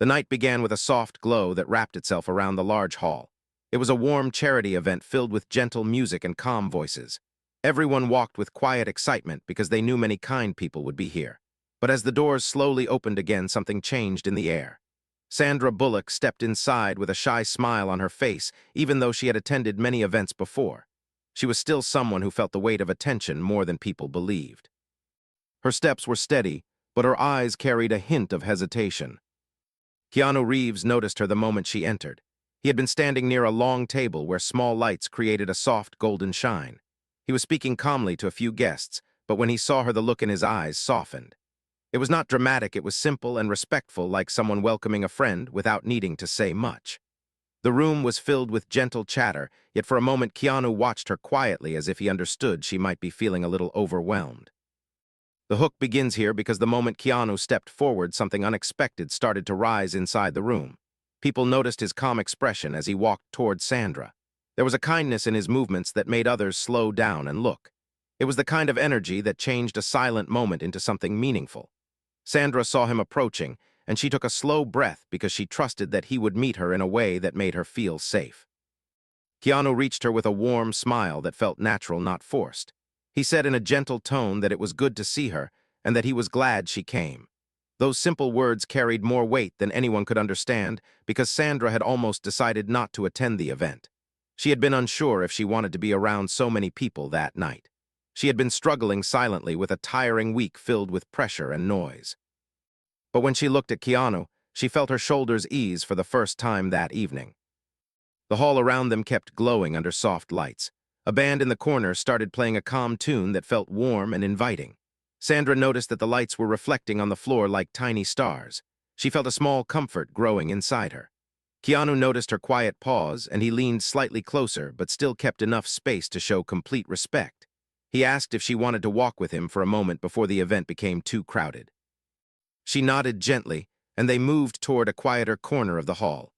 The night began with a soft glow that wrapped itself around the large hall. It was a warm charity event filled with gentle music and calm voices. Everyone walked with quiet excitement because they knew many kind people would be here. But as the doors slowly opened again, something changed in the air. Sandra Bullock stepped inside with a shy smile on her face, even though she had attended many events before. She was still someone who felt the weight of attention more than people believed. Her steps were steady, but her eyes carried a hint of hesitation. Keanu Reeves noticed her the moment she entered. He had been standing near a long table where small lights created a soft golden shine. He was speaking calmly to a few guests, but when he saw her, the look in his eyes softened. It was not dramatic, it was simple and respectful, like someone welcoming a friend without needing to say much. The room was filled with gentle chatter, yet for a moment Keanu watched her quietly as if he understood she might be feeling a little overwhelmed. The hook begins here because the moment Keanu stepped forward, something unexpected started to rise inside the room. People noticed his calm expression as he walked toward Sandra. There was a kindness in his movements that made others slow down and look. It was the kind of energy that changed a silent moment into something meaningful. Sandra saw him approaching, and she took a slow breath because she trusted that he would meet her in a way that made her feel safe. Keanu reached her with a warm smile that felt natural, not forced. He said in a gentle tone that it was good to see her and that he was glad she came. Those simple words carried more weight than anyone could understand because Sandra had almost decided not to attend the event. She had been unsure if she wanted to be around so many people that night. She had been struggling silently with a tiring week filled with pressure and noise. But when she looked at Keanu, she felt her shoulders ease for the first time that evening. The hall around them kept glowing under soft lights. A band in the corner started playing a calm tune that felt warm and inviting. Sandra noticed that the lights were reflecting on the floor like tiny stars. She felt a small comfort growing inside her. Keanu noticed her quiet pause, and he leaned slightly closer but still kept enough space to show complete respect. He asked if she wanted to walk with him for a moment before the event became too crowded. She nodded gently, and they moved toward a quieter corner of the hall.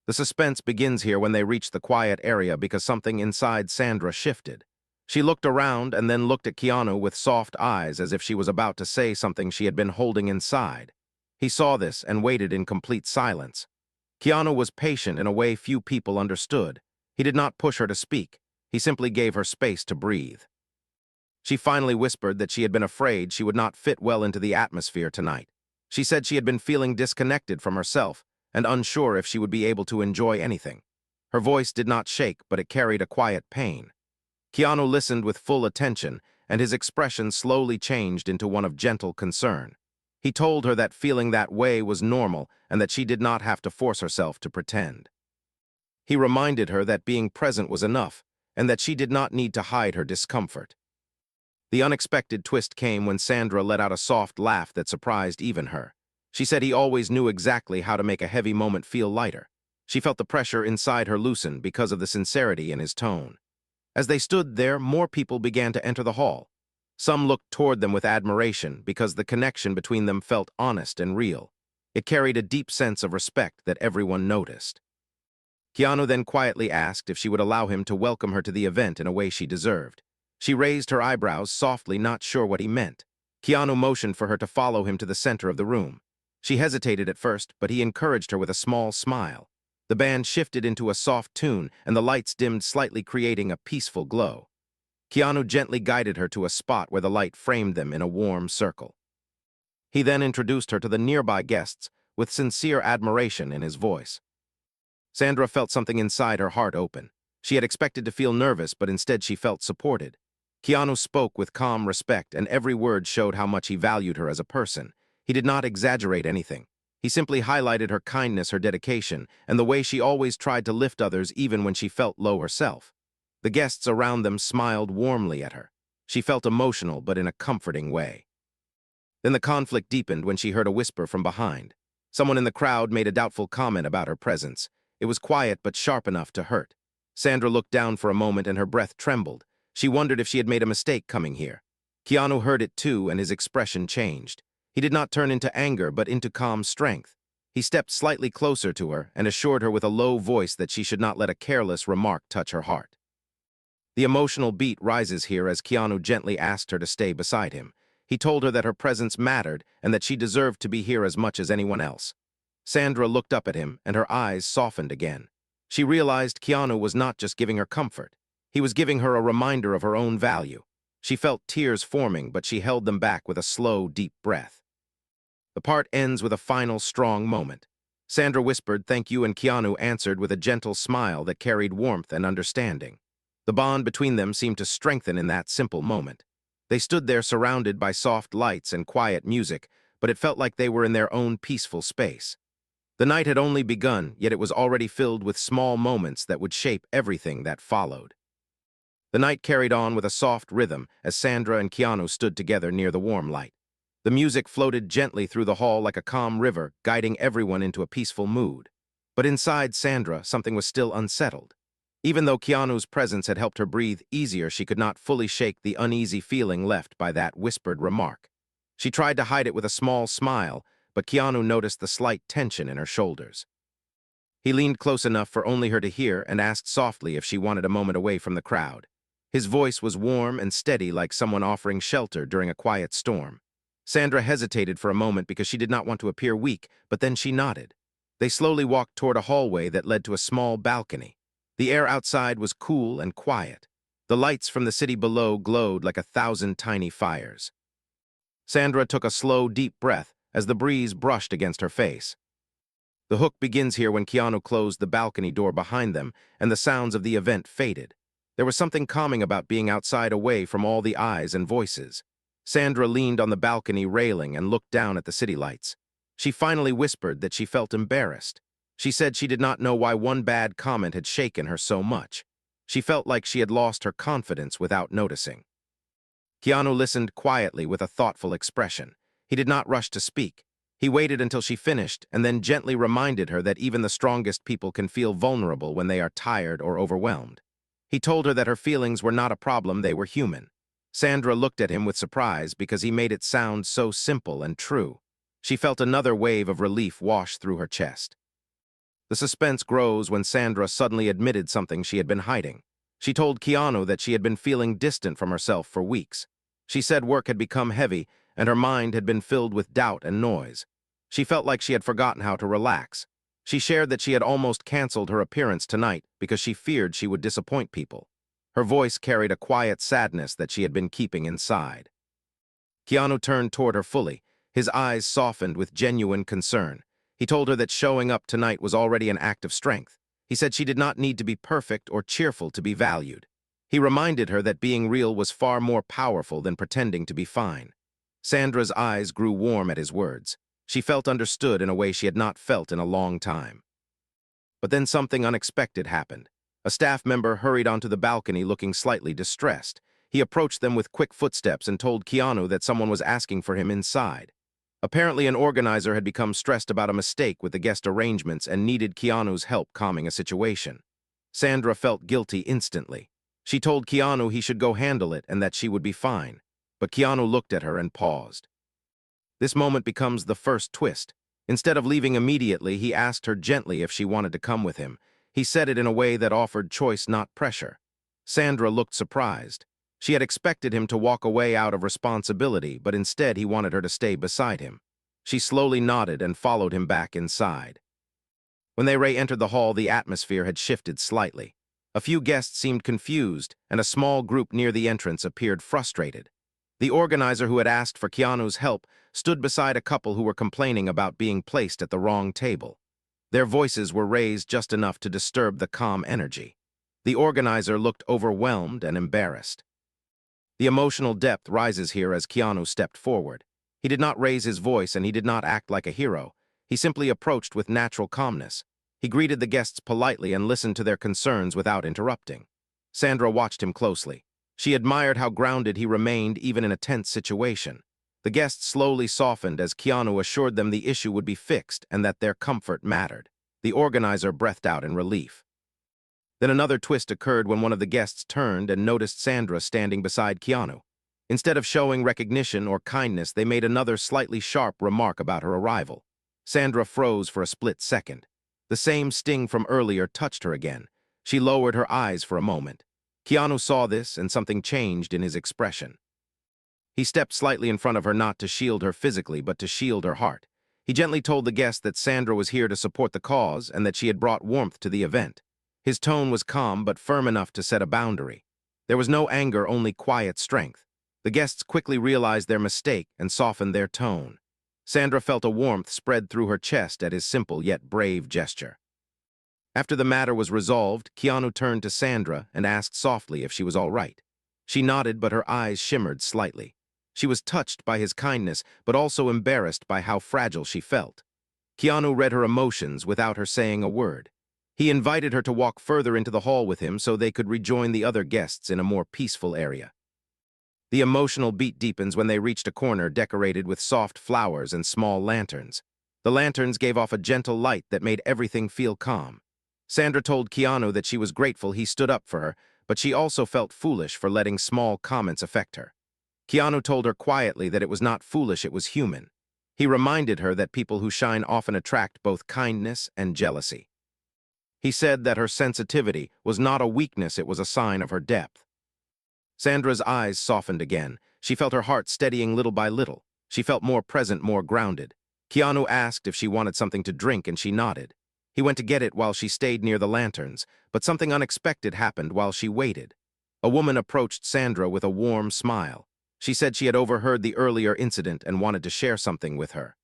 The suspense begins here when they reach the quiet area because something inside Sandra shifted. She looked around and then looked at Keanu with soft eyes as if she was about to say something she had been holding inside. He saw this and waited in complete silence. Keanu was patient in a way few people understood. He did not push her to speak. He simply gave her space to breathe. She finally whispered that she had been afraid she would not fit well into the atmosphere tonight. She said she had been feeling disconnected from herself and unsure if she would be able to enjoy anything. Her voice did not shake, but it carried a quiet pain. Keanu listened with full attention, and his expression slowly changed into one of gentle concern. He told her that feeling that way was normal and that she did not have to force herself to pretend. He reminded her that being present was enough and that she did not need to hide her discomfort. The unexpected twist came when Sandra let out a soft laugh that surprised even her. She said he always knew exactly how to make a heavy moment feel lighter. She felt the pressure inside her loosen because of the sincerity in his tone. As they stood there, more people began to enter the hall. Some looked toward them with admiration because the connection between them felt honest and real. It carried a deep sense of respect that everyone noticed. Keanu then quietly asked if she would allow him to welcome her to the event in a way she deserved. She raised her eyebrows softly, not sure what he meant. Keanu motioned for her to follow him to the center of the room. She hesitated at first, but he encouraged her with a small smile. The band shifted into a soft tune, and the lights dimmed slightly, creating a peaceful glow. Keanu gently guided her to a spot where the light framed them in a warm circle. He then introduced her to the nearby guests with sincere admiration in his voice. Sandra felt something inside her heart open. She had expected to feel nervous, but instead she felt supported. Keanu spoke with calm respect, and every word showed how much he valued her as a person. He did not exaggerate anything. He simply highlighted her kindness, her dedication, and the way she always tried to lift others even when she felt low herself. The guests around them smiled warmly at her. She felt emotional, but in a comforting way. Then the conflict deepened when she heard a whisper from behind. Someone in the crowd made a doubtful comment about her presence. It was quiet but sharp enough to hurt. Sandra looked down for a moment and her breath trembled. She wondered if she had made a mistake coming here. Keanu heard it too, and his expression changed. He did not turn into anger, but into calm strength. He stepped slightly closer to her and assured her with a low voice that she should not let a careless remark touch her heart. The emotional beat rises here as Keanu gently asked her to stay beside him. He told her that her presence mattered and that she deserved to be here as much as anyone else. Sandra looked up at him, and her eyes softened again. She realized Keanu was not just giving her comfort. He was giving her a reminder of her own value. She felt tears forming, but she held them back with a slow, deep breath. The part ends with a final, strong moment. Sandra whispered, "Thank you," and Keanu answered with a gentle smile that carried warmth and understanding. The bond between them seemed to strengthen in that simple moment. They stood there surrounded by soft lights and quiet music, but it felt like they were in their own peaceful space. The night had only begun, yet it was already filled with small moments that would shape everything that followed. The night carried on with a soft rhythm as Sandra and Keanu stood together near the warm light. The music floated gently through the hall like a calm river, guiding everyone into a peaceful mood. But inside Sandra, something was still unsettled. Even though Keanu's presence had helped her breathe easier, she could not fully shake the uneasy feeling left by that whispered remark. She tried to hide it with a small smile, but Keanu noticed the slight tension in her shoulders. He leaned close enough for only her to hear and asked softly if she wanted a moment away from the crowd. His voice was warm and steady, like someone offering shelter during a quiet storm. Sandra hesitated for a moment because she did not want to appear weak, but then she nodded. They slowly walked toward a hallway that led to a small balcony. The air outside was cool and quiet. The lights from the city below glowed like 1,000 tiny fires. Sandra took a slow, deep breath as the breeze brushed against her face. The hook begins here when Keanu closed the balcony door behind them and the sounds of the event faded. There was something calming about being outside away from all the eyes and voices. Sandra leaned on the balcony railing and looked down at the city lights. She finally whispered that she felt embarrassed. She said she did not know why one bad comment had shaken her so much. She felt like she had lost her confidence without noticing. Keanu listened quietly with a thoughtful expression. He did not rush to speak. He waited until she finished and then gently reminded her that even the strongest people can feel vulnerable when they are tired or overwhelmed. He told her that her feelings were not a problem, they were human. Sandra looked at him with surprise because he made it sound so simple and true. She felt another wave of relief wash through her chest. The suspense grows when Sandra suddenly admitted something she had been hiding. She told Keanu that she had been feeling distant from herself for weeks. She said work had become heavy and her mind had been filled with doubt and noise. She felt like she had forgotten how to relax. She shared that she had almost canceled her appearance tonight because she feared she would disappoint people. Her voice carried a quiet sadness that she had been keeping inside. Keanu turned toward her fully, his eyes softened with genuine concern. He told her that showing up tonight was already an act of strength. He said she did not need to be perfect or cheerful to be valued. He reminded her that being real was far more powerful than pretending to be fine. Sandra's eyes grew warm at his words. She felt understood in a way she had not felt in a long time. But then something unexpected happened. A staff member hurried onto the balcony looking slightly distressed. He approached them with quick footsteps and told Keanu that someone was asking for him inside. Apparently, an organizer had become stressed about a mistake with the guest arrangements and needed Keanu's help calming a situation. Sandra felt guilty instantly. She told Keanu he should go handle it and that she would be fine. But Keanu looked at her and paused. This moment becomes the first twist. Instead of leaving immediately, he asked her gently if she wanted to come with him. He said it in a way that offered choice, not pressure. Sandra looked surprised. She had expected him to walk away out of responsibility, but instead he wanted her to stay beside him. She slowly nodded and followed him back inside. When they re-entered the hall, the atmosphere had shifted slightly. A few guests seemed confused, and a small group near the entrance appeared frustrated. The organizer who had asked for Keanu's help stood beside a couple who were complaining about being placed at the wrong table. Their voices were raised just enough to disturb the calm energy. The organizer looked overwhelmed and embarrassed. The emotional depth rises here as Keanu stepped forward. He did not raise his voice and he did not act like a hero. He simply approached with natural calmness. He greeted the guests politely and listened to their concerns without interrupting. Sandra watched him closely. She admired how grounded he remained even in a tense situation. The guests slowly softened as Keanu assured them the issue would be fixed and that their comfort mattered. The organizer breathed out in relief. Then another twist occurred when one of the guests turned and noticed Sandra standing beside Keanu. Instead of showing recognition or kindness, they made another slightly sharp remark about her arrival. Sandra froze for a split second. The same sting from earlier touched her again. She lowered her eyes for a moment. Keanu saw this, and something changed in his expression. He stepped slightly in front of her, not to shield her physically, but to shield her heart. He gently told the guests that Sandra was here to support the cause and that she had brought warmth to the event. His tone was calm but firm enough to set a boundary. There was no anger, only quiet strength. The guests quickly realized their mistake and softened their tone. Sandra felt a warmth spread through her chest at his simple yet brave gesture. After the matter was resolved, Keanu turned to Sandra and asked softly if she was all right. She nodded, but her eyes shimmered slightly. She was touched by his kindness, but also embarrassed by how fragile she felt. Keanu read her emotions without her saying a word. He invited her to walk further into the hall with him so they could rejoin the other guests in a more peaceful area. The emotional beat deepens when they reached a corner decorated with soft flowers and small lanterns. The lanterns gave off a gentle light that made everything feel calm. Sandra told Keanu that she was grateful he stood up for her, but she also felt foolish for letting small comments affect her. Keanu told her quietly that it was not foolish, it was human. He reminded her that people who shine often attract both kindness and jealousy. He said that her sensitivity was not a weakness, it was a sign of her depth. Sandra's eyes softened again. She felt her heart steadying little by little. She felt more present, more grounded. Keanu asked if she wanted something to drink, and she nodded. He went to get it while she stayed near the lanterns, but something unexpected happened while she waited. A woman approached Sandra with a warm smile. She said she had overheard the earlier incident and wanted to share something with her.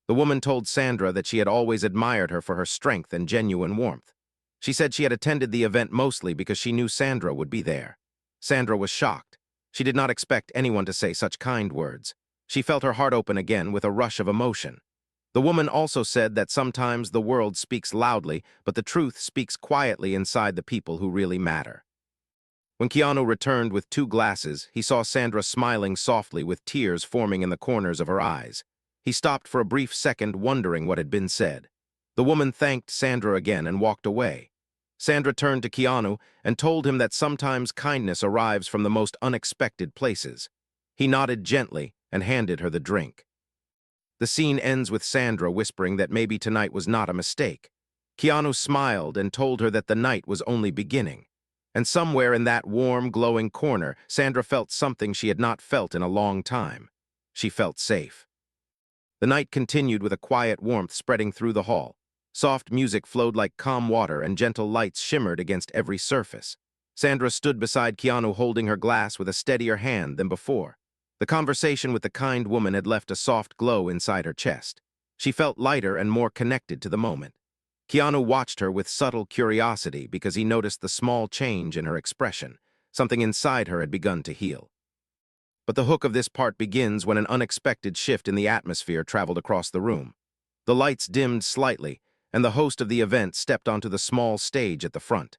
The woman told Sandra that she had always admired her for her strength and genuine warmth. She said she had attended the event mostly because she knew Sandra would be there. Sandra was shocked. She did not expect anyone to say such kind words. She felt her heart open again with a rush of emotion. The woman also said that sometimes the world speaks loudly, but the truth speaks quietly inside the people who really matter. When Keanu returned with 2 glasses, he saw Sandra smiling softly with tears forming in the corners of her eyes. He stopped for a brief second, wondering what had been said. The woman thanked Sandra again and walked away. Sandra turned to Keanu and told him that sometimes kindness arrives from the most unexpected places. He nodded gently and handed her the drink. The scene ends with Sandra whispering that maybe tonight was not a mistake. Keanu smiled and told her that the night was only beginning. And somewhere in that warm, glowing corner, Sandra felt something she had not felt in a long time. She felt safe. The night continued with a quiet warmth spreading through the hall. Soft music flowed like calm water and gentle lights shimmered against every surface. Sandra stood beside Keanu holding her glass with a steadier hand than before. The conversation with the kind woman had left a soft glow inside her chest. She felt lighter and more connected to the moment. Keanu watched her with subtle curiosity because he noticed the small change in her expression. Something inside her had begun to heal. But the hook of this part begins when an unexpected shift in the atmosphere traveled across the room. The lights dimmed slightly, and the host of the event stepped onto the small stage at the front.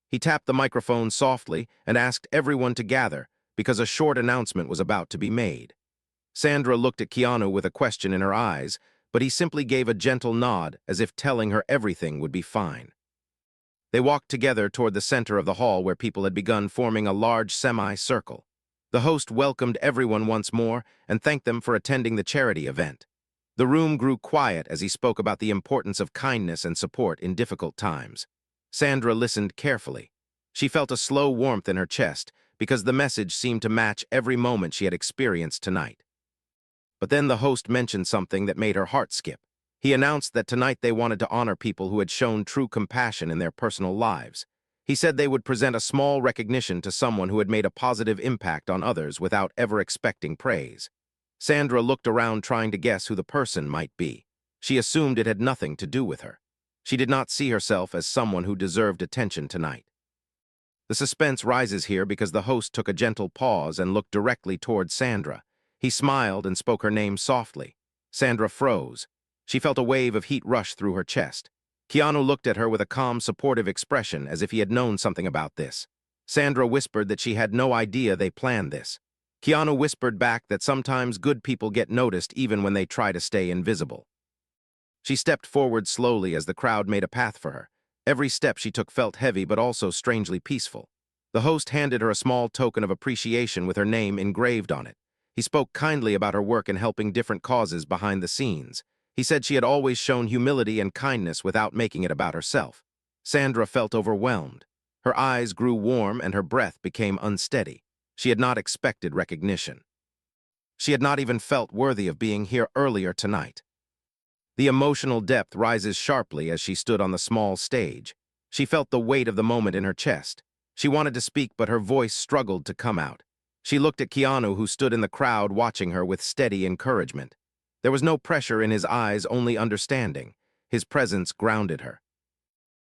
He tapped the microphone softly and asked everyone to gather because a short announcement was about to be made. Sandra looked at Keanu with a question in her eyes, but he simply gave a gentle nod as if telling her everything would be fine. They walked together toward the center of the hall where people had begun forming a large semi-circle. The host welcomed everyone once more and thanked them for attending the charity event. The room grew quiet as he spoke about the importance of kindness and support in difficult times. Sandra listened carefully. She felt a slow warmth in her chest because the message seemed to match every moment she had experienced tonight. But then the host mentioned something that made her heart skip. He announced that tonight they wanted to honor people who had shown true compassion in their personal lives. He said they would present a small recognition to someone who had made a positive impact on others without ever expecting praise. Sandra looked around trying to guess who the person might be. She assumed it had nothing to do with her. She did not see herself as someone who deserved attention tonight. The suspense rises here because the host took a gentle pause and looked directly toward Sandra. He smiled and spoke her name softly. Sandra froze. She felt a wave of heat rush through her chest. Keanu looked at her with a calm, supportive expression as if he had known something about this. Sandra whispered that she had no idea they planned this. Keanu whispered back that sometimes good people get noticed even when they try to stay invisible. She stepped forward slowly as the crowd made a path for her. Every step she took felt heavy but also strangely peaceful. The host handed her a small token of appreciation with her name engraved on it. He spoke kindly about her work in helping different causes behind the scenes. He said she had always shown humility and kindness without making it about herself. Sandra felt overwhelmed. Her eyes grew warm and her breath became unsteady. She had not expected recognition. She had not even felt worthy of being here earlier tonight. The emotional depth rises sharply as she stood on the small stage. She felt the weight of the moment in her chest. She wanted to speak, but her voice struggled to come out. She looked at Keanu, who stood in the crowd watching her with steady encouragement. There was no pressure in his eyes, only understanding. His presence grounded her.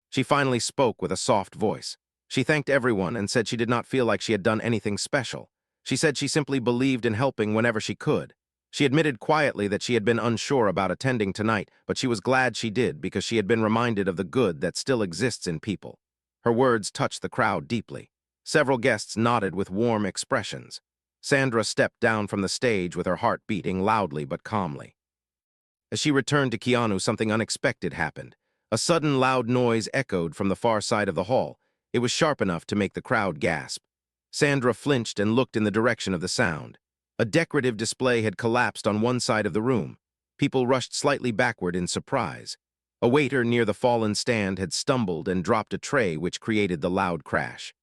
She finally spoke with a soft voice. She thanked everyone and said she did not feel like she had done anything special. She said she simply believed in helping whenever she could. She admitted quietly that she had been unsure about attending tonight, but she was glad she did because she had been reminded of the good that still exists in people. Her words touched the crowd deeply. Several guests nodded with warm expressions. Sandra stepped down from the stage with her heart beating loudly but calmly. As she returned to Keanu, something unexpected happened. A sudden loud noise echoed from the far side of the hall. It was sharp enough to make the crowd gasp. Sandra flinched and looked in the direction of the sound. A decorative display had collapsed on one side of the room. People rushed slightly backward in surprise. A waiter near the fallen stand had stumbled and dropped a tray, which created the loud crash.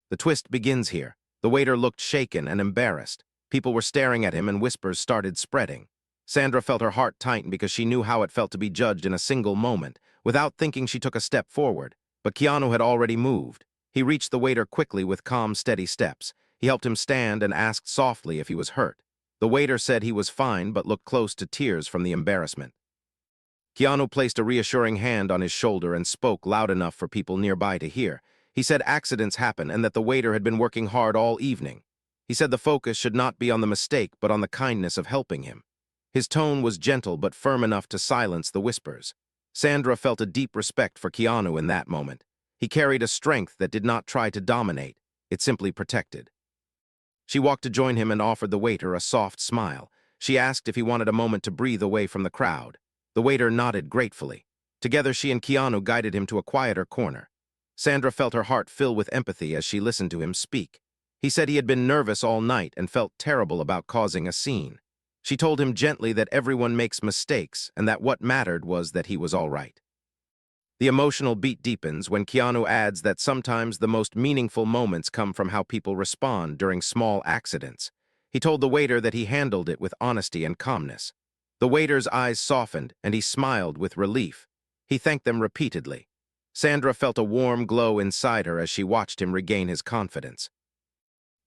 The twist begins here. The waiter looked shaken and embarrassed. People were staring at him and whispers started spreading. Sandra felt her heart tighten because she knew how it felt to be judged in a single moment. Without thinking, she took a step forward, but Keanu had already moved. He reached the waiter quickly with calm, steady steps. He helped him stand and asked softly if he was hurt. The waiter said he was fine but looked close to tears from the embarrassment. Keanu placed a reassuring hand on his shoulder and spoke loud enough for people nearby to hear. He said accidents happen and that the waiter had been working hard all evening. He said the focus should not be on the mistake but on the kindness of helping him. His tone was gentle but firm enough to silence the whispers. Sandra felt a deep respect for Keanu in that moment. He carried a strength that did not try to dominate. It simply protected. She walked to join him and offered the waiter a soft smile. She asked if he wanted a moment to breathe away from the crowd. The waiter nodded gratefully. Together, she and Keanu guided him to a quieter corner. Sandra felt her heart fill with empathy as she listened to him speak. He said he had been nervous all night and felt terrible about causing a scene. She told him gently that everyone makes mistakes and that what mattered was that he was all right. The emotional beat deepens when Keanu adds that sometimes the most meaningful moments come from how people respond during small accidents. He told the waiter that he handled it with honesty and calmness. The waiter's eyes softened and he smiled with relief. He thanked them repeatedly. Sandra felt a warm glow inside her as she watched him regain his confidence.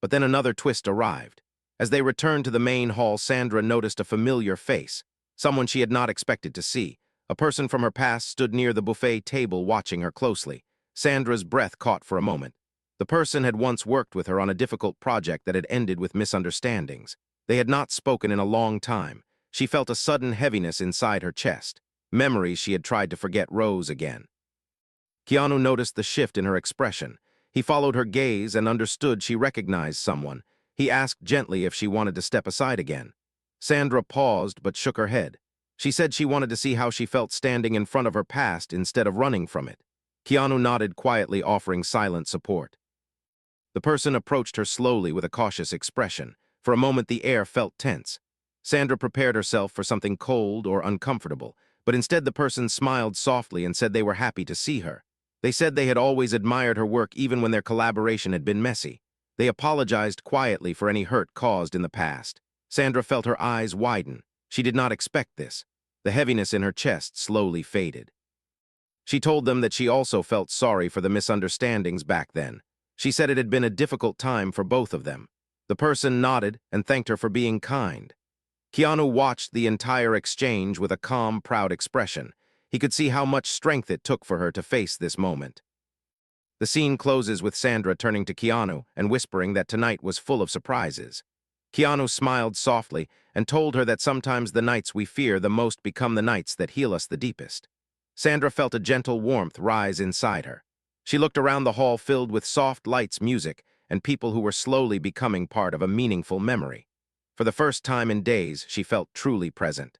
But then another twist arrived. As they returned to the main hall, Sandra noticed a familiar face, someone she had not expected to see. A person from her past stood near the buffet table watching her closely. Sandra's breath caught for a moment. The person had once worked with her on a difficult project that had ended with misunderstandings. They had not spoken in a long time. She felt a sudden heaviness inside her chest. Memories she had tried to forget rose again. Keanu noticed the shift in her expression. He followed her gaze and understood she recognized someone. He asked gently if she wanted to step aside again. Sandra paused but shook her head. She said she wanted to see how she felt standing in front of her past instead of running from it. Keanu nodded quietly, offering silent support. The person approached her slowly with a cautious expression. For a moment, the air felt tense. Sandra prepared herself for something cold or uncomfortable, but instead the person smiled softly and said they were happy to see her. They said they had always admired her work even when their collaboration had been messy. They apologized quietly for any hurt caused in the past. Sandra felt her eyes widen. She did not expect this. The heaviness in her chest slowly faded. She told them that she also felt sorry for the misunderstandings back then. She said it had been a difficult time for both of them. The person nodded and thanked her for being kind. Keanu watched the entire exchange with a calm, proud expression. He could see how much strength it took for her to face this moment. The scene closes with Sandra turning to Keanu and whispering that tonight was full of surprises. Keanu smiled softly and told her that sometimes the nights we fear the most become the nights that heal us the deepest. Sandra felt a gentle warmth rise inside her. She looked around the hall filled with soft lights, music, and people who were slowly becoming part of a meaningful memory. For the first time in days, she felt truly present.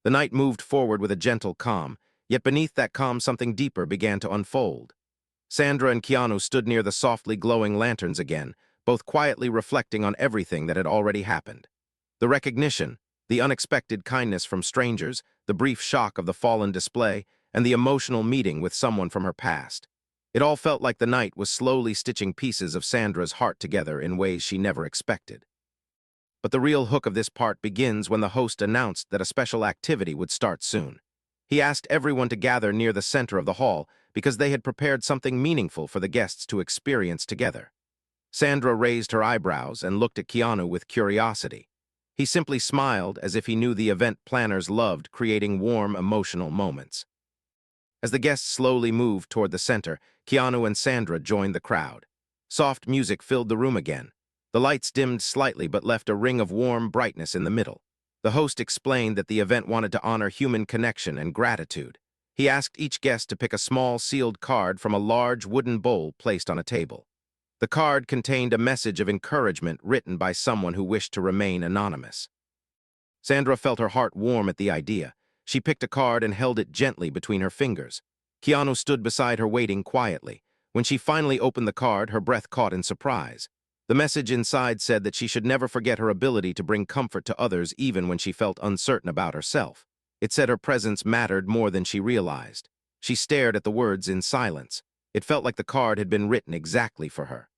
The night moved forward with a gentle calm, yet beneath that calm something deeper began to unfold. Sandra and Keanu stood near the softly glowing lanterns again, both quietly reflecting on everything that had already happened. The recognition, the unexpected kindness from strangers, the brief shock of the fallen display, and the emotional meeting with someone from her past. It all felt like the night was slowly stitching pieces of Sandra's heart together in ways she never expected. But the real hook of this part begins when the host announced that a special activity would start soon. He asked everyone to gather near the center of the hall because they had prepared something meaningful for the guests to experience together. Sandra raised her eyebrows and looked at Keanu with curiosity. He simply smiled as if he knew the event planners loved creating warm, emotional moments. As the guests slowly moved toward the center, Keanu and Sandra joined the crowd. Soft music filled the room again. The lights dimmed slightly but left a ring of warm brightness in the middle. The host explained that the event wanted to honor human connection and gratitude. He asked each guest to pick a small sealed card from a large wooden bowl placed on a table. The card contained a message of encouragement written by someone who wished to remain anonymous. Sandra felt her heart warm at the idea. She picked a card and held it gently between her fingers. Keanu stood beside her waiting quietly. When she finally opened the card, her breath caught in surprise. The message inside said that she should never forget her ability to bring comfort to others even when she felt uncertain about herself. It said her presence mattered more than she realized. She stared at the words in silence. It felt like the card had been written exactly for her.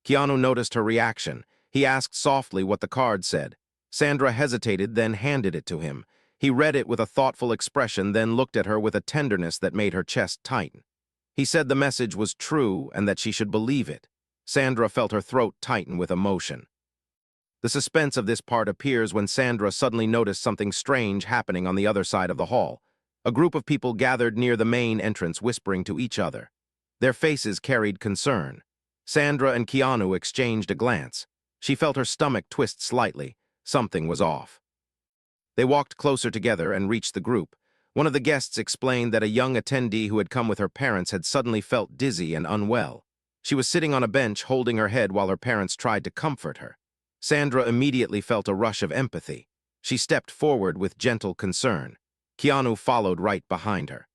Keanu noticed her reaction. He asked softly what the card said. Sandra hesitated, then handed it to him. He read it with a thoughtful expression, then looked at her with a tenderness that made her chest tighten. He said the message was true and that she should believe it. Sandra felt her throat tighten with emotion. The suspense of this part appears when Sandra suddenly noticed something strange happening on the other side of the hall. A group of people gathered near the main entrance whispering to each other. Their faces carried concern. Sandra and Keanu exchanged a glance. She felt her stomach twist slightly. Something was off. They walked closer together and reached the group. One of the guests explained that a young attendee who had come with her parents had suddenly felt dizzy and unwell. She was sitting on a bench holding her head while her parents tried to comfort her. Sandra immediately felt a rush of empathy. She stepped forward with gentle concern. Keanu followed right behind her.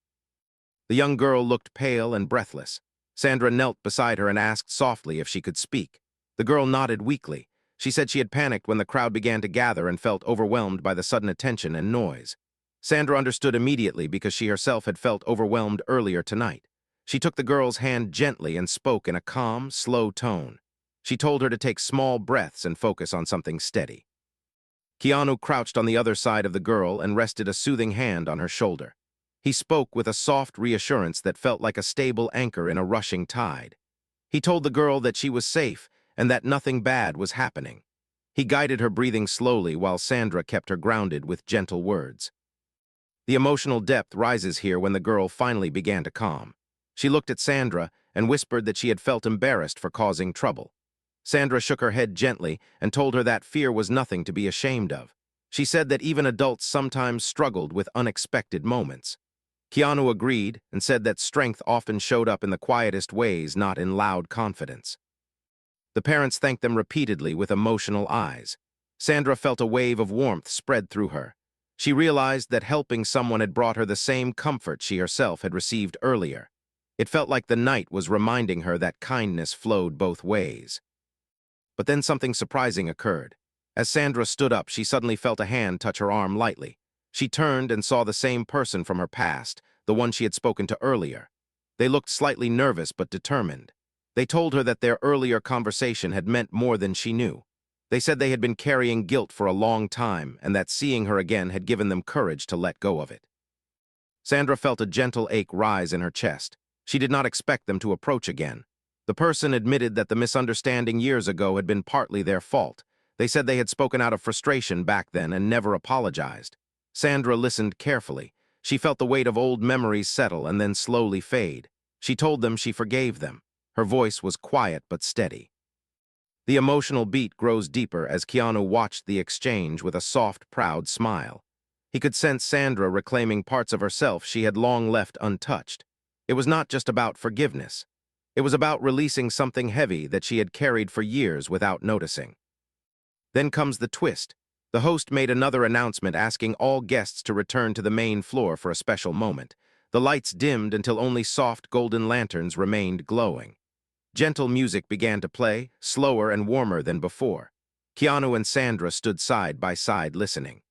The young girl looked pale and breathless. Sandra knelt beside her and asked softly if she could speak. The girl nodded weakly. She said she had panicked when the crowd began to gather and felt overwhelmed by the sudden attention and noise. Sandra understood immediately because she herself had felt overwhelmed earlier tonight. She took the girl's hand gently and spoke in a calm, slow tone. She told her to take small breaths and focus on something steady. Keanu crouched on the other side of the girl and rested a soothing hand on her shoulder. He spoke with a soft reassurance that felt like a stable anchor in a rushing tide. He told the girl that she was safe and that nothing bad was happening. He guided her breathing slowly while Sandra kept her grounded with gentle words. The emotional depth rises here when the girl finally began to calm. She looked at Sandra and whispered that she had felt embarrassed for causing trouble. Sandra shook her head gently and told her that fear was nothing to be ashamed of. She said that even adults sometimes struggled with unexpected moments. Keanu agreed and said that strength often showed up in the quietest ways, not in loud confidence. The parents thanked them repeatedly with emotional eyes. Sandra felt a wave of warmth spread through her. She realized that helping someone had brought her the same comfort she herself had received earlier. It felt like the night was reminding her that kindness flowed both ways. But then something surprising occurred. As Sandra stood up, she suddenly felt a hand touch her arm lightly. She turned and saw the same person from her past, the one she had spoken to earlier. They looked slightly nervous but determined. They told her that their earlier conversation had meant more than she knew. They said they had been carrying guilt for a long time and that seeing her again had given them courage to let go of it. Sandra felt a gentle ache rise in her chest. She did not expect them to approach again. The person admitted that the misunderstanding years ago had been partly their fault. They said they had spoken out of frustration back then and never apologized. Sandra listened carefully. She felt the weight of old memories settle and then slowly fade. She told them she forgave them. Her voice was quiet but steady. The emotional beat grows deeper as Keanu watched the exchange with a soft, proud smile. He could sense Sandra reclaiming parts of herself she had long left untouched. It was not just about forgiveness. It was about releasing something heavy that she had carried for years without noticing. Then comes the twist. The host made another announcement asking all guests to return to the main floor for a special moment. The lights dimmed until only soft golden lanterns remained glowing. Gentle music began to play, slower and warmer than before. Keanu and Sandra stood side by side listening.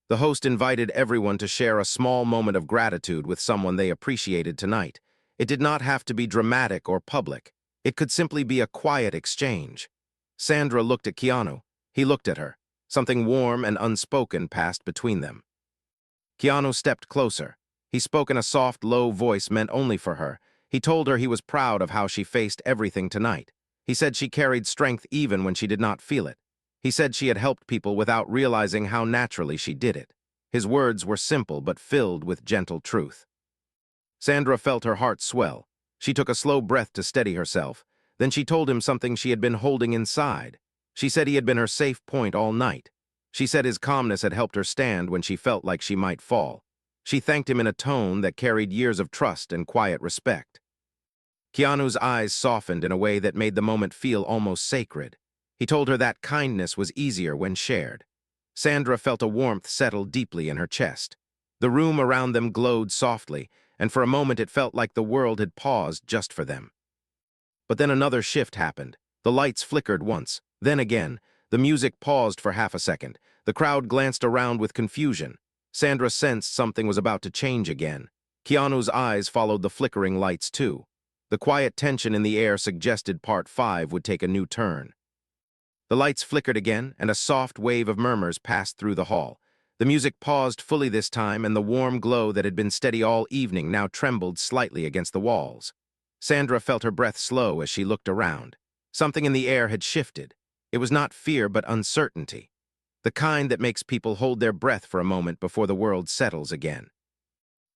The host invited everyone to share a small moment of gratitude with someone they appreciated tonight. It did not have to be dramatic or public. It could simply be a quiet exchange. Sandra looked at Keanu. He looked at her. Something warm and unspoken passed between them. Keanu stepped closer. He spoke in a soft, low voice meant only for her. He told her he was proud of how she faced everything tonight. He said she carried strength even when she did not feel it. He said she had helped people without realizing how naturally she did it. His words were simple but filled with gentle truth. Sandra felt her heart swell. She took a slow breath to steady herself. Then she told him something she had been holding inside. She said he had been her safe point all night. She said his calmness had helped her stand when she felt like she might fall. She thanked him in a tone that carried years of trust and quiet respect. Keanu's eyes softened in a way that made the moment feel almost sacred. He told her that kindness was easier when shared. Sandra felt a warmth settle deeply in her chest. The room around them glowed softly, and for a moment it felt like the world had paused just for them. But then another shift happened. The lights flickered once, then again. The music paused for half a second. The crowd glanced around with confusion. Sandra sensed something was about to change again. Keanu's eyes followed the flickering lights too. The quiet tension in the air suggested Part 5 would take a new turn. The lights flickered again, and a soft wave of murmurs passed through the hall. The music paused fully this time, and the warm glow that had been steady all evening now trembled slightly against the walls. Sandra felt her breath slow as she looked around. Something in the air had shifted. It was not fear but uncertainty, the kind that makes people hold their breath for a moment before the world settles again.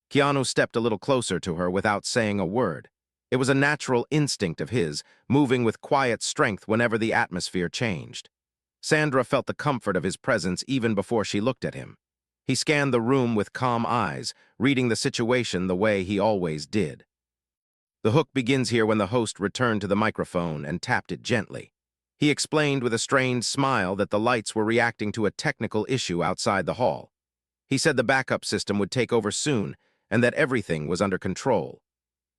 Keanu stepped a little closer to her without saying a word. It was a natural instinct of his, moving with quiet strength whenever the atmosphere changed. Sandra felt the comfort of his presence even before she looked at him. He scanned the room with calm eyes, reading the situation the way he always did. The hook begins here when the host returned to the microphone and tapped it gently. He explained with a strained smile that the lights were reacting to a technical issue outside the hall. He said the backup system would take over soon and that everything was under control.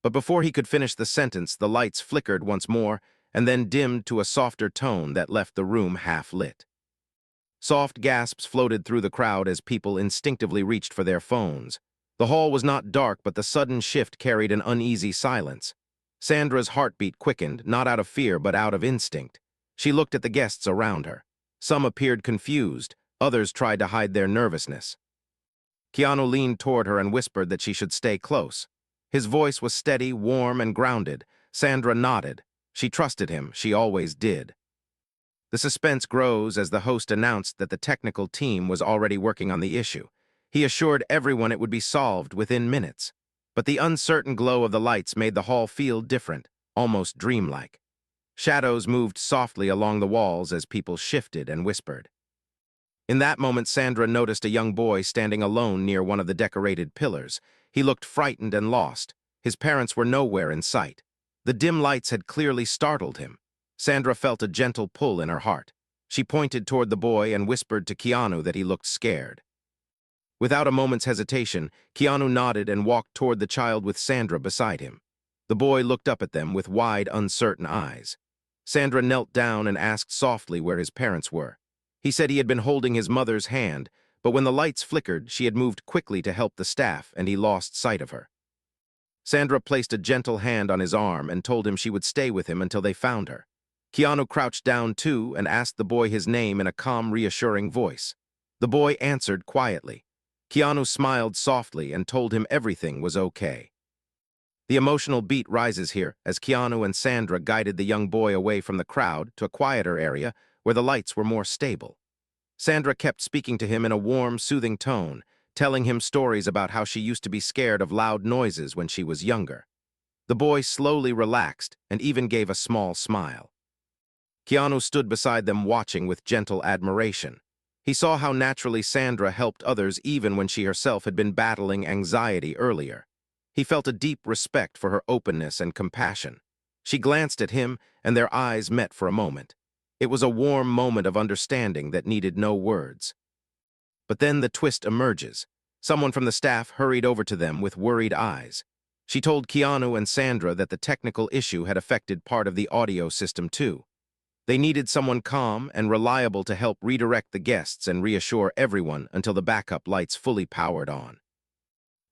But before he could finish the sentence, the lights flickered once more and then dimmed to a softer tone that left the room half-lit. Soft gasps floated through the crowd as people instinctively reached for their phones. The hall was not dark, but the sudden shift carried an uneasy silence. Sandra's heartbeat quickened, not out of fear but out of instinct. She looked at the guests around her. Some appeared confused, others tried to hide their nervousness. Keanu leaned toward her and whispered that she should stay close. His voice was steady, warm, and grounded. Sandra nodded. She trusted him, she always did. The suspense grows as the host announced that the technical team was already working on the issue. He assured everyone it would be solved within minutes. But the uncertain glow of the lights made the hall feel different, almost dreamlike. Shadows moved softly along the walls as people shifted and whispered. In that moment, Sandra noticed a young boy standing alone near one of the decorated pillars. He looked frightened and lost. His parents were nowhere in sight. The dim lights had clearly startled him. Sandra felt a gentle pull in her heart. She pointed toward the boy and whispered to Keanu that he looked scared. Without a moment's hesitation, Keanu nodded and walked toward the child with Sandra beside him. The boy looked up at them with wide, uncertain eyes. Sandra knelt down and asked softly where his parents were. He said he had been holding his mother's hand, but when the lights flickered, she had moved quickly to help the staff, and he lost sight of her. Sandra placed a gentle hand on his arm and told him she would stay with him until they found her. Keanu crouched down too and asked the boy his name in a calm, reassuring voice. The boy answered quietly. Keanu smiled softly and told him everything was okay. The emotional beat rises here as Keanu and Sandra guided the young boy away from the crowd to a quieter area where the lights were more stable. Sandra kept speaking to him in a warm, soothing tone, telling him stories about how she used to be scared of loud noises when she was younger. The boy slowly relaxed and even gave a small smile. Keanu stood beside them watching with gentle admiration. He saw how naturally Sandra helped others even when she herself had been battling anxiety earlier. He felt a deep respect for her openness and compassion. She glanced at him, and their eyes met for a moment. It was a warm moment of understanding that needed no words. But then the twist emerges. Someone from the staff hurried over to them with worried eyes. She told Keanu and Sandra that the technical issue had affected part of the audio system too. They needed someone calm and reliable to help redirect the guests and reassure everyone until the backup lights fully powered on.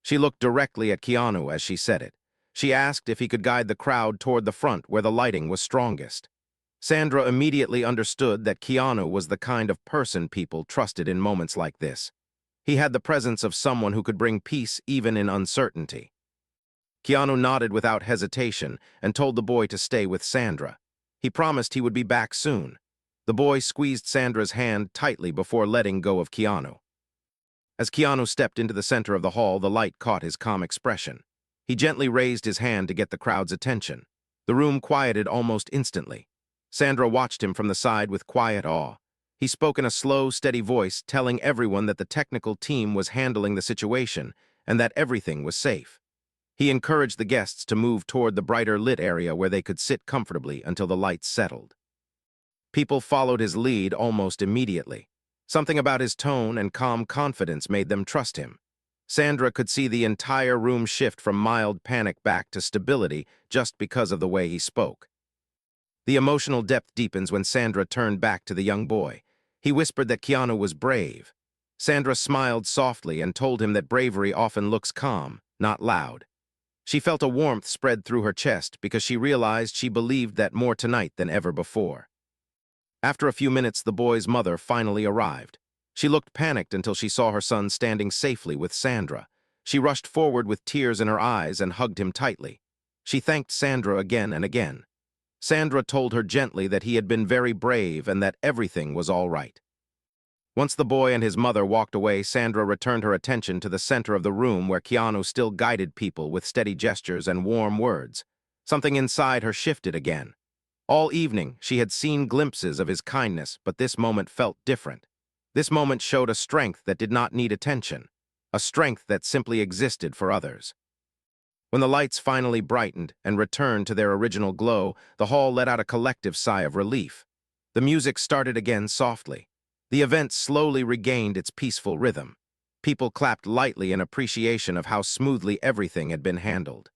She looked directly at Keanu as she said it. She asked if he could guide the crowd toward the front where the lighting was strongest. Sandra immediately understood that Keanu was the kind of person people trusted in moments like this. He had the presence of someone who could bring peace even in uncertainty. Keanu nodded without hesitation and told the boy to stay with Sandra. He promised he would be back soon. The boy squeezed Sandra's hand tightly before letting go of Keanu. As Keanu stepped into the center of the hall, the light caught his calm expression. He gently raised his hand to get the crowd's attention. The room quieted almost instantly. Sandra watched him from the side with quiet awe. He spoke in a slow, steady voice, telling everyone that the technical team was handling the situation and that everything was safe. He encouraged the guests to move toward the brighter lit area where they could sit comfortably until the lights settled. People followed his lead almost immediately. Something about his tone and calm confidence made them trust him. Sandra could see the entire room shift from mild panic back to stability just because of the way he spoke. The emotional depth deepens when Sandra turned back to the young boy. He whispered that Keanu was brave. Sandra smiled softly and told him that bravery often looks calm, not loud. She felt a warmth spread through her chest because she realized she believed that more tonight than ever before. After a few minutes, the boy's mother finally arrived. She looked panicked until she saw her son standing safely with Sandra. She rushed forward with tears in her eyes and hugged him tightly. She thanked Sandra again and again. Sandra told her gently that he had been very brave and that everything was all right. Once the boy and his mother walked away, Sandra returned her attention to the center of the room where Keanu still guided people with steady gestures and warm words. Something inside her shifted again. All evening, she had seen glimpses of his kindness, but this moment felt different. This moment showed a strength that did not need attention, a strength that simply existed for others. When the lights finally brightened and returned to their original glow, the hall let out a collective sigh of relief. The music started again softly. The event slowly regained its peaceful rhythm. People clapped lightly in appreciation of how smoothly everything had been handled.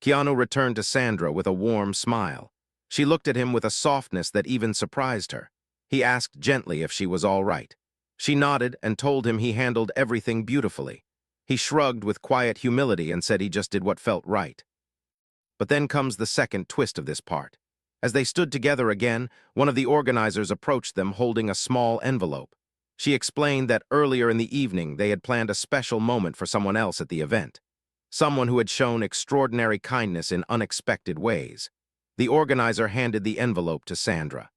Keanu returned to Sandra with a warm smile. She looked at him with a softness that even surprised her. He asked gently if she was all right. She nodded and told him he handled everything beautifully. He shrugged with quiet humility and said he just did what felt right. But then comes the second twist of this part. As they stood together again, one of the organizers approached them holding a small envelope. She explained that earlier in the evening they had planned a special moment for someone else at the event. Someone who had shown extraordinary kindness in unexpected ways. The organizer handed the envelope to Sandra.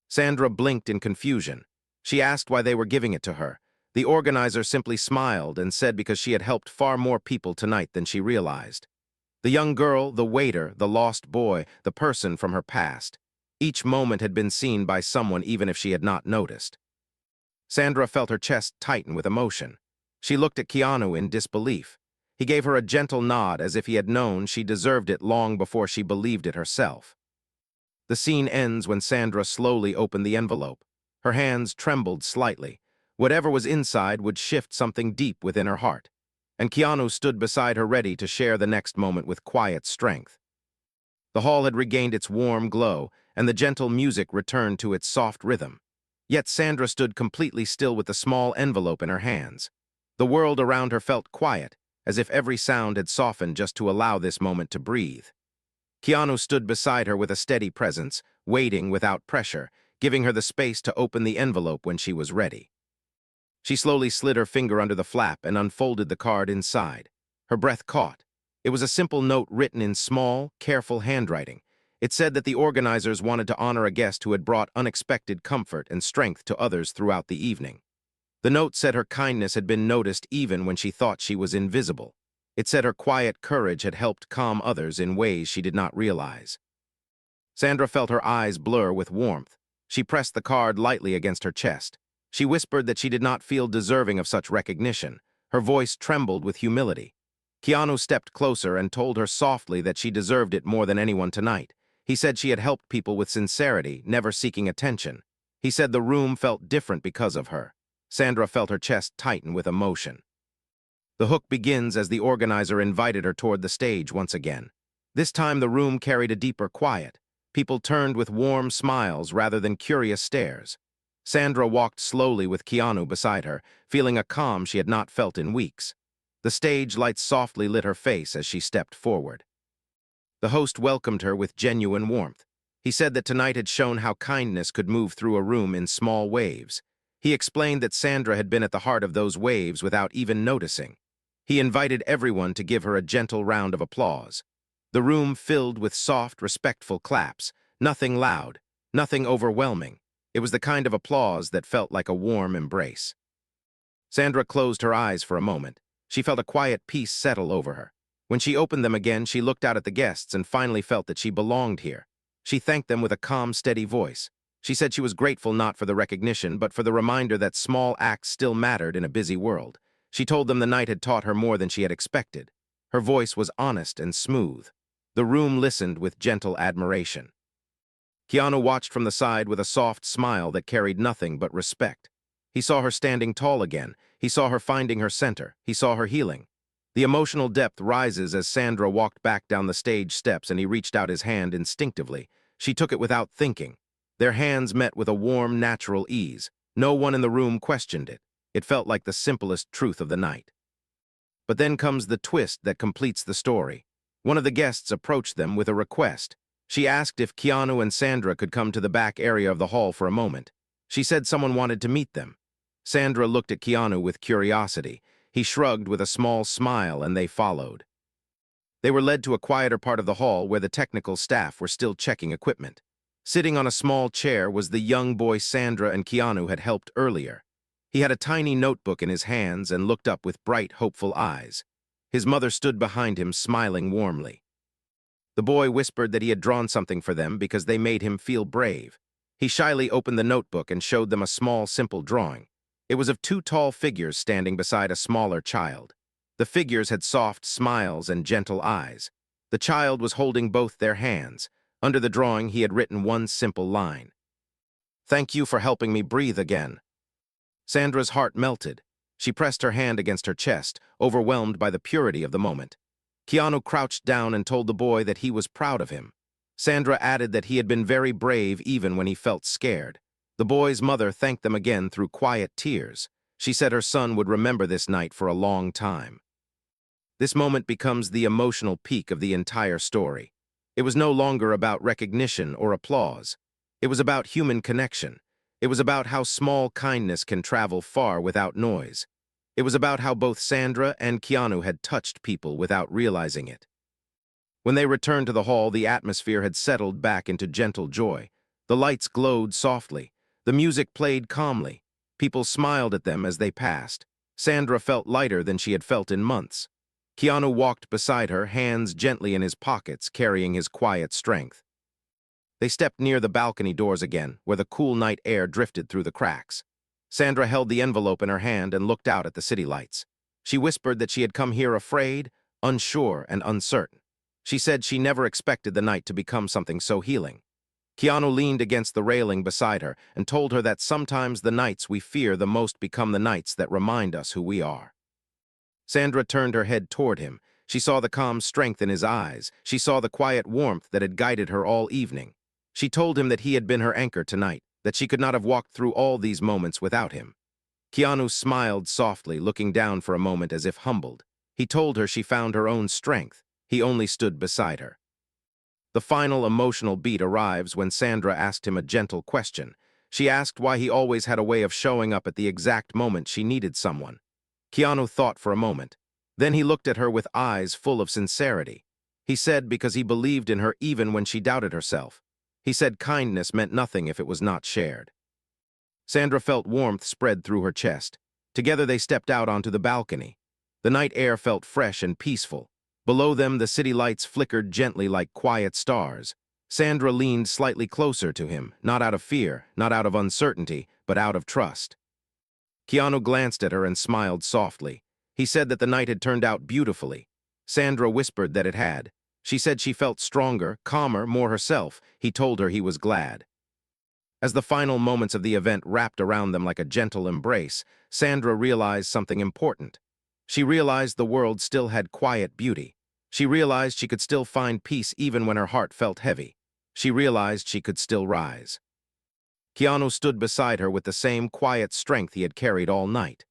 Sandra blinked in confusion. She asked why they were giving it to her. The organizer simply smiled and said because she had helped far more people tonight than she realized. The young girl, the waiter, the lost boy, the person from her past. Each moment had been seen by someone even if she had not noticed. Sandra felt her chest tighten with emotion. She looked at Keanu in disbelief. He gave her a gentle nod as if he had known she deserved it long before she believed it herself. The scene ends when Sandra slowly opened the envelope. Her hands trembled slightly. Whatever was inside would shift something deep within her heart. And Keanu stood beside her ready to share the next moment with quiet strength. The hall had regained its warm glow, and the gentle music returned to its soft rhythm. Yet Sandra stood completely still with the small envelope in her hands. The world around her felt quiet, as if every sound had softened just to allow this moment to breathe. Keanu stood beside her with a steady presence, waiting without pressure, giving her the space to open the envelope when she was ready. She slowly slid her finger under the flap and unfolded the card inside. Her breath caught. It was a simple note written in small, careful handwriting. It said that the organizers wanted to honor a guest who had brought unexpected comfort and strength to others throughout the evening. The note said her kindness had been noticed even when she thought she was invisible. It said her quiet courage had helped calm others in ways she did not realize. Sandra felt her eyes blur with warmth. She pressed the card lightly against her chest. She whispered that she did not feel deserving of such recognition. Her voice trembled with humility. Keanu stepped closer and told her softly that she deserved it more than anyone tonight. He said she had helped people with sincerity, never seeking attention. He said the room felt different because of her. Sandra felt her chest tighten with emotion. The hook begins as the organizer invited her toward the stage once again. This time the room carried a deeper quiet. People turned with warm smiles rather than curious stares. Sandra walked slowly with Keanu beside her, feeling a calm she had not felt in weeks. The stage lights softly lit her face as she stepped forward. The host welcomed her with genuine warmth. He said that tonight had shown how kindness could move through a room in small waves. He explained that Sandra had been at the heart of those waves without even noticing. He invited everyone to give her a gentle round of applause. The room filled with soft, respectful claps, nothing loud, nothing overwhelming. It was the kind of applause that felt like a warm embrace. Sandra closed her eyes for a moment. She felt a quiet peace settle over her. When she opened them again, she looked out at the guests and finally felt that she belonged here. She thanked them with a calm, steady voice. She said she was grateful not for the recognition, but for the reminder that small acts still mattered in a busy world. She told them the night had taught her more than she had expected. Her voice was honest and smooth. The room listened with gentle admiration. Keanu watched from the side with a soft smile that carried nothing but respect. He saw her standing tall again. He saw her finding her center. He saw her healing. The emotional depth rises as Sandra walked back down the stage steps and he reached out his hand instinctively. She took it without thinking. Their hands met with a warm, natural ease. No one in the room questioned it. It felt like the simplest truth of the night. But then comes the twist that completes the story. One of the guests approached them with a request. She asked if Keanu and Sandra could come to the back area of the hall for a moment. She said someone wanted to meet them. Sandra looked at Keanu with curiosity. He shrugged with a small smile and they followed. They were led to a quieter part of the hall where the technical staff were still checking equipment. Sitting on a small chair was the young boy Sandra and Keanu had helped earlier. He had a tiny notebook in his hands and looked up with bright, hopeful eyes. His mother stood behind him, smiling warmly. The boy whispered that he had drawn something for them because they made him feel brave. He shyly opened the notebook and showed them a small, simple drawing. It was of two tall figures standing beside a smaller child. The figures had soft smiles and gentle eyes. The child was holding both their hands. Under the drawing, he had written one simple line. "Thank you for helping me breathe again." Sandra's heart melted. She pressed her hand against her chest, overwhelmed by the purity of the moment. Keanu crouched down and told the boy that he was proud of him. Sandra added that he had been very brave even when he felt scared. The boy's mother thanked them again through quiet tears. She said her son would remember this night for a long time. This moment becomes the emotional peak of the entire story. It was no longer about recognition or applause. It was about human connection. It was about how small kindness can travel far without noise. It was about how both Sandra and Keanu had touched people without realizing it. When they returned to the hall, the atmosphere had settled back into gentle joy. The lights glowed softly. The music played calmly. People smiled at them as they passed. Sandra felt lighter than she had felt in months. Keanu walked beside her, hands gently in his pockets, carrying his quiet strength. They stepped near the balcony doors again, where the cool night air drifted through the cracks. Sandra held the envelope in her hand and looked out at the city lights. She whispered that she had come here afraid, unsure, and uncertain. She said she never expected the night to become something so healing. Keanu leaned against the railing beside her and told her that sometimes the nights we fear the most become the nights that remind us who we are. Sandra turned her head toward him. She saw the calm strength in his eyes. She saw the quiet warmth that had guided her all evening. She told him that he had been her anchor tonight, that she could not have walked through all these moments without him. Keanu smiled softly, looking down for a moment as if humbled. He told her she found her own strength. He only stood beside her. The final emotional beat arrives when Sandra asked him a gentle question. She asked why he always had a way of showing up at the exact moment she needed someone. Keanu thought for a moment. Then he looked at her with eyes full of sincerity. He said because he believed in her even when she doubted herself. He said kindness meant nothing if it was not shared. Sandra felt warmth spread through her chest. Together they stepped out onto the balcony. The night air felt fresh and peaceful. Below them, the city lights flickered gently like quiet stars. Sandra leaned slightly closer to him, not out of fear, not out of uncertainty, but out of trust. Keanu glanced at her and smiled softly. He said that the night had turned out beautifully. Sandra whispered that it had. She said she felt stronger, calmer, more herself. He told her he was glad. As the final moments of the event wrapped around them like a gentle embrace, Sandra realized something important. She realized the world still had quiet beauty. She realized she could still find peace even when her heart felt heavy. She realized she could still rise. Keanu stood beside her with the same quiet strength he had carried all night.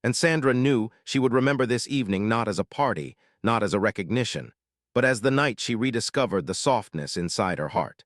And Sandra knew she would remember this evening not as a party, not as a recognition, but as the night she rediscovered the softness inside her heart.